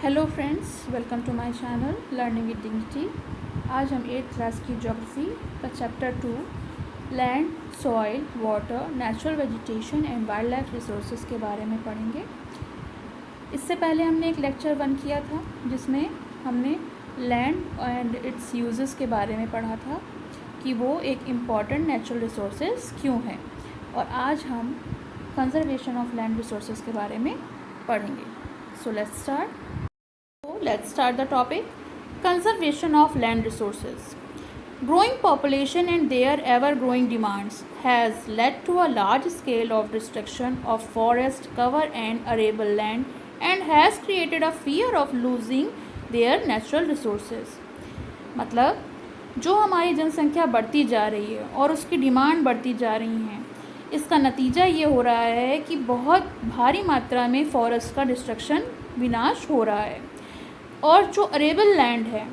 Hello friends, welcome to my channel learning with dignity. आज हम 8th class की geography का chapter 2 land, soil, water, natural vegetation and wildlife resources के बारे में पढ़ेंगे। इससे पहले हमने एक लेक्चर 1 किया था जिसमें हमने लैंड एंड इट्स यूजेस के बारे में पढ़ा था कि वो एक इम्पॉर्टेंट नेचुरल रिसोर्सेज क्यों हैं, और आज हम कंजर्वेशन ऑफ लैंड रिसोर्सेज के बारे में पढ़ेंगे। सो let's start the topic. Conservation of land resources. Growing population and their ever-growing demands has led to a large scale of destruction of forest cover and arable land and has created a fear of losing their natural resources. मतलब जो हमारी जनसंख्या बढ़ती जा रही है और उसकी डिमांड बढ़ती जा रही है, इसका नतीजा ये हो रहा है कि बहुत भारी मात्रा में फॉरेस्ट का डिस्ट्रक्शन, विनाश हो रहा है, और जो अरेबल लैंड है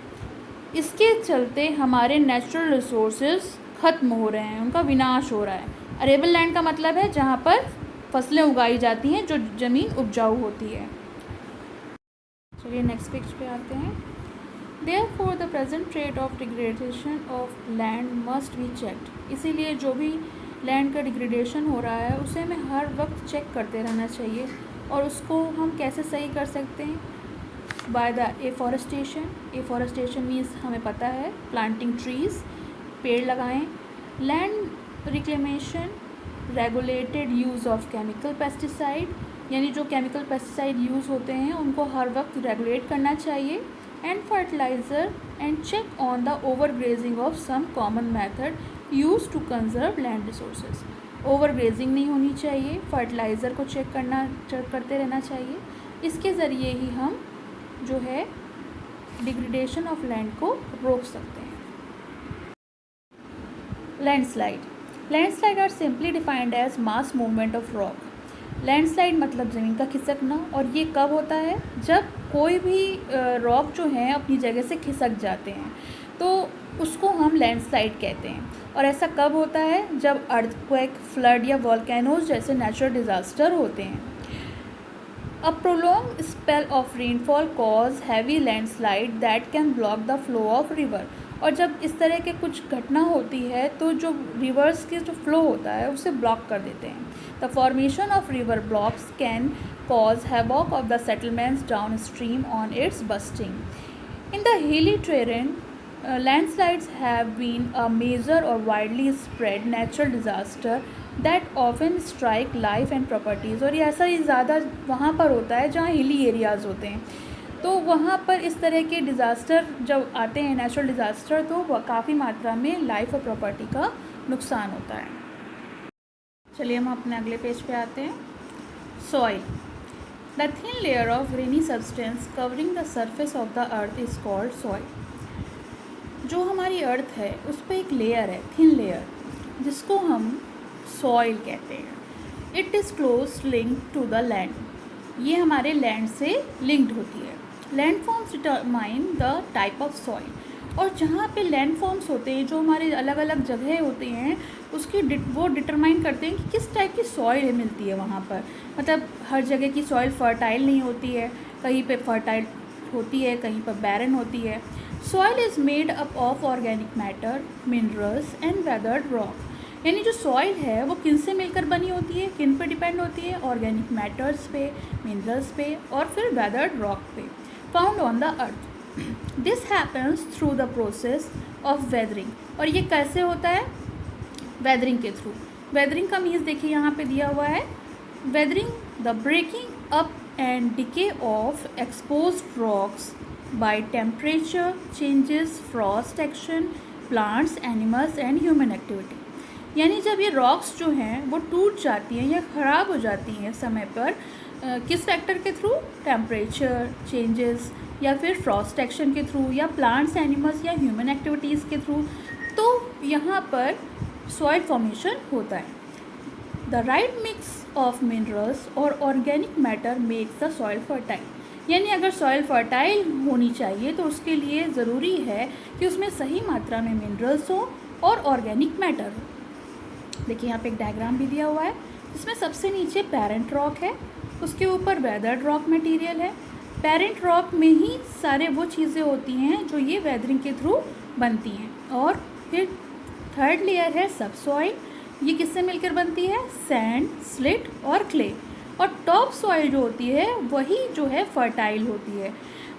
इसके चलते हमारे नेचुरल रिसोर्सेज ख़त्म हो रहे हैं, उनका विनाश हो रहा है। अरेबल लैंड का मतलब है जहाँ पर फसलें उगाई जाती हैं, जो ज़मीन उपजाऊ होती है। चलिए नेक्स्ट पेज पे आते हैं। Therefore the present rate of degradation of land must be checked. इसीलिए जो भी लैंड का डिग्रेडेशन हो रहा है उसे हमें हर वक्त चेक करते रहना चाहिए, और उसको हम कैसे सही कर सकते हैं? बाय द एफॉरेस्टेशन मीन्स हमें पता है प्लांटिंग ट्रीज़, पेड़ लगाएं। Land reclamation, regulated use of chemical pesticide, यानी जो केमिकल पेस्टिसाइड यूज़ होते हैं उनको हर वक्त रेगुलेट करना चाहिए। And fertiliser and check on the overgrazing of some common method use to conserve land resources. Overgrazing नहीं होनी चाहिए, फर्टिलाइज़र को चेक करते रहना चाहिए। इसके ज़रिए ही हम जो है डिग्रेडेशन ऑफ लैंड को रोक सकते हैं। Landslide are simply defined as mass movement of rock. Landslide मतलब ज़मीन का खिसकना, और ये कब होता है? जब कोई भी रॉक जो हैं अपनी जगह से खिसक जाते हैं, तो उसको हम लैंडस्लाइड कहते हैं। और ऐसा कब होता है? जब अर्थक्वेक, फ्लड या वॉल्केनोज जैसे नेचुरल डिज़ास्टर होते हैं। A prolonged spell of rainfall cause heavy landslide that can block the flow of river. और जब इस तरह के कुछ घटना होती है तो जो रिवर्स के जो फ्लो होता है उसे ब्लॉक कर देते हैं। The formation of river blocks can cause havoc of the settlements downstream on its bursting. In the hilly terrain, landslides have been a major or widely spread natural disaster that often strike life and properties. और ये ऐसा ही ज़्यादा वहाँ पर होता है जहाँ hilly areas होते हैं, तो वहाँ पर इस तरह के डिज़ास्टर जब आते हैं, नेचुरल डिज़ास्टर, तो वह काफ़ी मात्रा में लाइफ और प्रॉपर्टी का नुकसान होता है। चलिए हम अपने अगले पेज पे आते हैं। Soil, the thin layer of rainy substance covering the surface of the earth is called soil. जो हमारी अर्थ है उस पर एक लेयर है, थिन लेयर, जिसको हम सॉइल कहते हैं। It is close link to the land. ये हमारे लैंड से लिंक्ड होती है। Landforms determine the type of soil. और जहाँ पे लैंड फॉर्म्स होते हैं, जो हमारे अलग अलग जगह होते हैं, उसकी वो डिटरमाइन करते हैं कि किस टाइप की सॉइल मिलती है वहाँ पर। मतलब हर जगह की सॉइल फर्टाइल नहीं होती है, कहीं पे फर्टाइल होती है, कहीं पर बैरन होती है। Soil is made up of organic matter, minerals and weathered rock. यानी जो सॉइल है वो किन से मिलकर बनी होती है, किन पे डिपेंड होती है? ऑर्गेनिक मैटर्स पे, मिनरल्स पे, और फिर वेदर्ड रॉक पे, found on the earth. This happens through the process of weathering. और ये कैसे होता है? वेदरिंग के थ्रू। वेदरिंग का मीन्स देखिए यहाँ पे दिया हुआ है, weathering the breaking up and decay of exposed rocks by temperature changes, frost action, plants, animals and human activity. यानी जब ये रॉक्स जो हैं वो टूट जाती हैं या ख़राब हो जाती हैं समय पर, किस फैक्टर के थ्रू? टेम्परेचर चेंजेस, या फिर फ्रॉस्ट एक्शन के थ्रू, या प्लांट्स, एनिमल्स या ह्यूमन एक्टिविटीज़ के थ्रू, तो यहाँ पर सॉइल फॉर्मेशन होता है। The right mix of minerals और organic matter makes the soil fertile. यानी अगर सॉइल फर्टाइल होनी चाहिए तो उसके लिए ज़रूरी है कि उसमें सही मात्रा में मिनरल्स हो और ऑर्गेनिक मैटर हो। देखिए यहाँ पे एक डायग्राम भी दिया हुआ है, जिसमें सबसे नीचे पैरेंट रॉक है, उसके ऊपर वेदर्ड रॉक मटेरियल है, पेरेंट रॉक में ही सारे वो चीज़ें होती हैं जो ये वेदरिंग के थ्रू बनती हैं। और फिर थर्ड लेयर है सब सॉइल, ये किससे मिलकर बनती है? सैंड, स्लिट और क्ले। और टॉप सॉइल जो होती है वही जो है फर्टाइल होती है,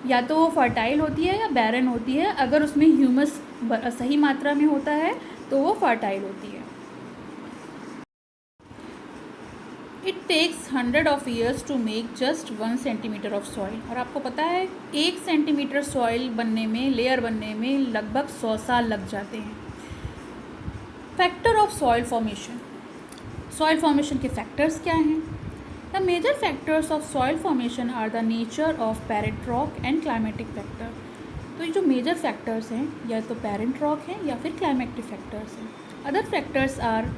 या तो वो फर्टाइल होती है या बैरन होती है। अगर उसमें ह्यूमस सही मात्रा में होता है तो वो फर्टाइल होती है। It takes 100 of years to make just 1 centimetre of soil. और आपको पता है 1 सेंटीमीटर सॉइल बनने में, लेयर बनने में लगभग 100 साल लग जाते हैं। Factor of soil formation. Soil formation के फैक्टर्स क्या हैं? The major factors of soil formation are the nature of parent rock and climatic factor. तो ये जो मेजर फैक्टर्स हैं या तो पेरेंट रॉक हैं या फिर क्लाइमेटिक फैक्टर्स हैं। Other factors are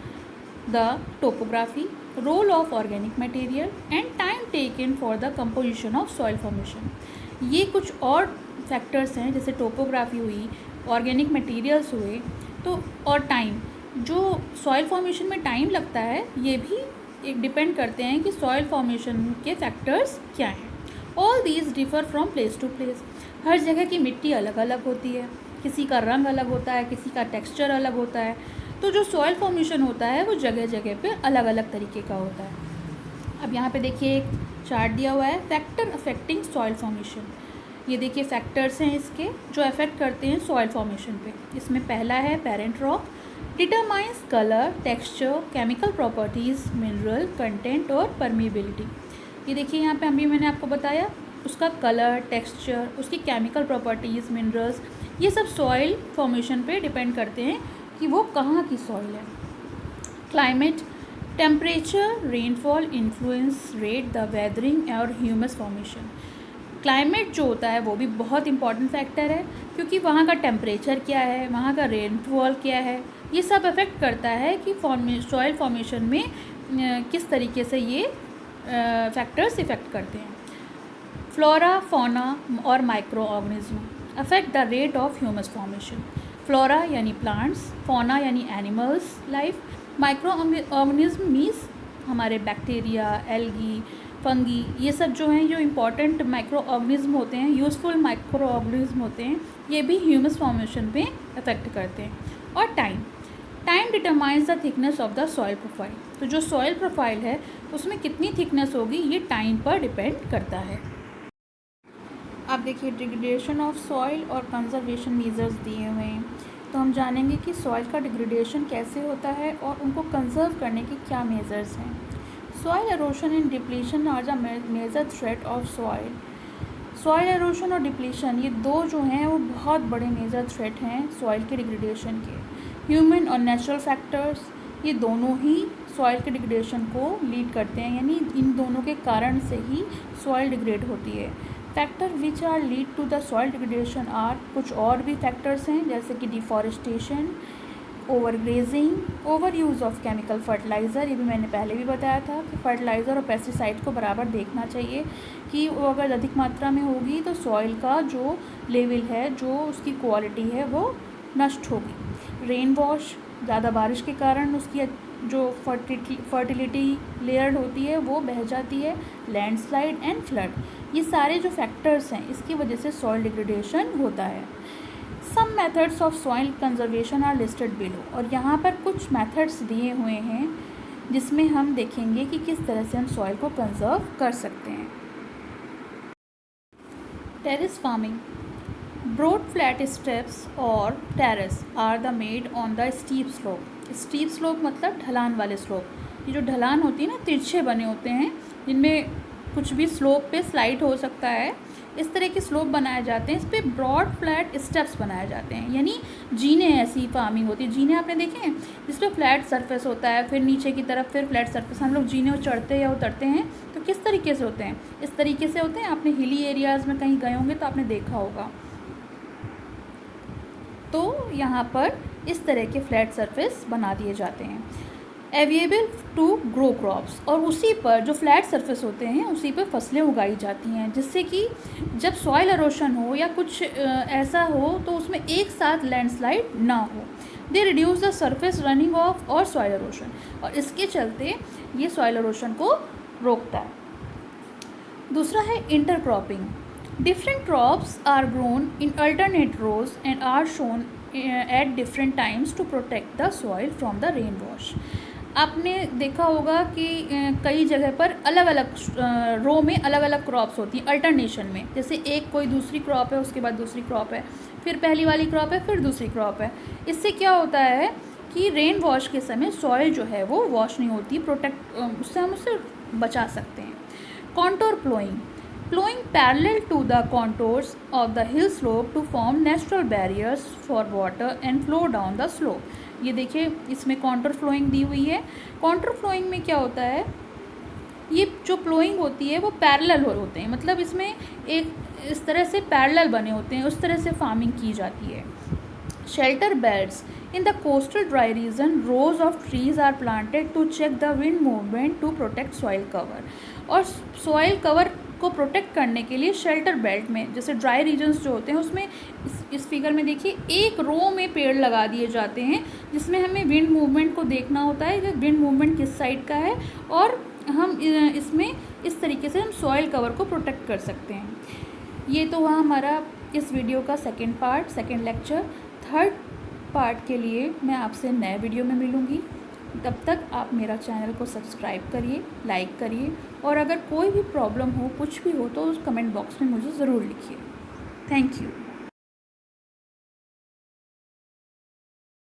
the topography, role of organic material and time taken for the composition of soil formation. ये कुछ और फैक्टर्स हैं, जैसे टोपोग्राफी हुई, ऑर्गेनिक मटेरियल्स हुए, तो और टाइम, जो सॉइल फॉर्मेशन में टाइम लगता है, ये भी एक डिपेंड करते हैं कि सॉइल फॉर्मेशन के फैक्टर्स क्या हैं। All these differ from place to place. हर जगह की मिट्टी अलग अलग होती है, किसी का रंग अलग होता है, किसी का टेक्सचर अलग होता है, तो जो सॉइल फॉर्मेशन होता है वो जगह जगह पे अलग अलग तरीके का होता है। अब यहाँ पे देखिए एक चार्ट दिया हुआ है, फैक्टर अफेक्टिंग सॉइल फॉर्मेशन। ये देखिए फैक्टर्स हैं इसके जो अफेक्ट करते हैं सॉइल फॉर्मेशन पे। इसमें पहला है parent rock, determines colour, texture, chemical properties, mineral content और परमीबिलिटी। ये देखिए यहाँ पे अभी मैंने आपको बताया उसका कलर, टेक्सचर, उसकी केमिकल प्रॉपर्टीज़, मिनरल्स, ये सब सॉइल फॉर्मेशन पे डिपेंड करते हैं कि वो कहाँ की सॉइल है। Climate, temperature, rainfall influence rate the weathering और ह्यूमस फॉर्मेशन। क्लाइमेट जो होता है वो भी बहुत इंपॉर्टेंट फैक्टर है, क्योंकि वहाँ का टेम्परेचर क्या है, वहाँ का रेनफॉल क्या है, ये सब अफेक्ट करता है कि सॉइल फॉर्मेशन में किस तरीके से ये फैक्टर्स इफ़ेक्ट करते हैं। फ्लोरा, फौना और micro organism affect the rate of humus formation. Flora यानी प्लांट्स, फौना यानी animals life, micro organism means हमारे बैक्टीरिया, एल्गी, फंगी, ये सब जो हैं जो इम्पॉर्टेंट माइक्रो ऑर्गेनिज्म होते हैं, यूज़फुल माइक्रो ऑर्गेनिज्म होते हैं, ये भी ह्यूमस फॉर्मेशन पे अफेक्ट करते हैं। और time determines the thickness of the soil profile. तो जो सॉइल प्रोफाइल है उसमें कितनी थिकनेस होगी ये टाइम पर डिपेंड करता है। अब देखिए डिग्रेडेशन ऑफ सॉइल और कंजर्वेशन मेजर्स दिए हुए हैं, तो हम जानेंगे कि सॉइल का डिग्रेडेशन कैसे होता है और उनको कंजर्व करने के क्या मेजर्स हैं। Soil erosion and depletion are the major threat of soil. Soil erosion और डिप्लीशन ये दो जो हैं वो बहुत बड़े मेजर थ्रेट हैं सॉइल के डिग्रेडेशन के। ह्यूमन और नेचुरल फैक्टर्स ये दोनों ही सॉइल के डिग्रेडेशन को लीड करते हैं, यानी इन दोनों के कारण से ही सॉइल डिग्रेड होती है। Factor which are lead to the soil degradation are, कुछ और भी फैक्टर्स हैं जैसे कि deforestation, overgrazing, overuse of chemical fertiliser. ये भी मैंने पहले भी बताया था कि फर्टिलाइज़र और पेस्टिसाइड को बराबर देखना चाहिए कि वो अगर अधिक मात्रा में होगी तो सॉइल का जो लेवल है, जो उसकी क्वालिटी है वो नष्ट होगी। रेन वॉश, ज़्यादा बारिश के कारण उसकी जो फर्टिलिटी लेयर होती है वो बह जाती है। लैंडस्लाइड एंड फ्लड, ये सारे जो फैक्टर्स हैं इसकी वजह से सॉइल डिग्रेडेशन होता है। Some methods of soil conservation are listed below, और यहाँ पर कुछ मेथड्स दिए हुए हैं जिसमें हम देखेंगे कि किस तरह से हम सॉइल को कंजर्व कर सकते हैं। Terrace farming, broad flat steps और terrace are the made on the steep slope. Steep slope मतलब ढलान वाले स्लोप। ये जो ढलान होती है ना, तिरछे बने होते हैं जिनमें कुछ भी स्लोप पे स्लाइड हो सकता है, इस तरह के स्लोप बनाए जाते हैं। इस पर ब्रॉड फ्लैट स्टेप्स बनाए जाते हैं, यानी जीने ऐसी फार्मिंग होती है। जीने आपने देखे हैं जिस पर फ्लैट सरफेस होता है, फिर नीचे की तरफ फिर फ्लैट सरफेस। हम लोग जीने चढ़ते या उतरते हैं तो किस तरीके से होते हैं, इस तरीके से होते हैं। आपने हिली एरियाज़ में कहीं गए होंगे तो आपने देखा होगा। तो यहाँ पर इस तरह के फ्लैट सरफेस बना दिए जाते हैं, एवेलेबल टू ग्रो क्रॉप्स। और उसी पर जो फ्लैट सरफेस होते हैं उसी पर फसलें उगाई जाती हैं, जिससे कि जब सॉइल एरोशन हो या कुछ ऐसा हो तो उसमें एक साथ लैंडस्लाइड ना हो। They reduce the surface running of और सॉइल एरोशन, और इसके चलते ये सॉइल एरोशन को रोकता है। दूसरा है intercropping. Different crops are grown in alternate rows and are shown at different times to protect the soil from the rain wash. आपने देखा होगा कि कई जगह पर अलग अलग रो में अलग अलग क्रॉप्स होती हैं अल्टरनेशन में, जैसे एक कोई दूसरी क्रॉप है, उसके बाद दूसरी क्रॉप है, फिर पहली वाली क्रॉप है, फिर दूसरी क्रॉप है. इससे क्या होता है कि रेन वॉश के समय सॉइल जो है वो वॉश नहीं होती, उससे हम उससे बचा सकते हैं. Contour ploughing. Plowing parallel to the contours of the hill slope to form natural barriers for water and flow down the slope. ये देखिए इसमें कॉन्टोर फ्लोइंग दी हुई है. कॉन्टोर फ्लोइंग में क्या होता है, ये जो प्लोइंग होती है वो पैरेलल होते हैं, मतलब इसमें एक इस तरह से पैरेलल बने होते हैं, उस तरह से फार्मिंग की जाती है. Shelter beds. In the coastal dry region, rows of trees are planted to check the wind movement to protect soil cover. और soil cover को प्रोटेक्ट करने के लिए शेल्टर बेल्ट में, जैसे ड्राई रीजन्स जो होते हैं उसमें इस फिगर में देखिए एक रो में पेड़ लगा दिए जाते हैं, जिसमें हमें विंड मूवमेंट को देखना होता है कि विंड मूवमेंट किस साइड का है, और हम इसमें इस तरीके से हम सॉइल कवर को प्रोटेक्ट कर सकते हैं. ये तो हुआ हमारा इस वीडियो का second part, second lecture. Third part के लिए मैं आपसे नए वीडियो में मिलूँगी. तब तक आप मेरा चैनल को सब्सक्राइब करिए, लाइक करिए, और अगर कोई भी प्रॉब्लम हो, कुछ भी हो, तो उस कमेंट बॉक्स में मुझे ज़रूर लिखिए. Thank you.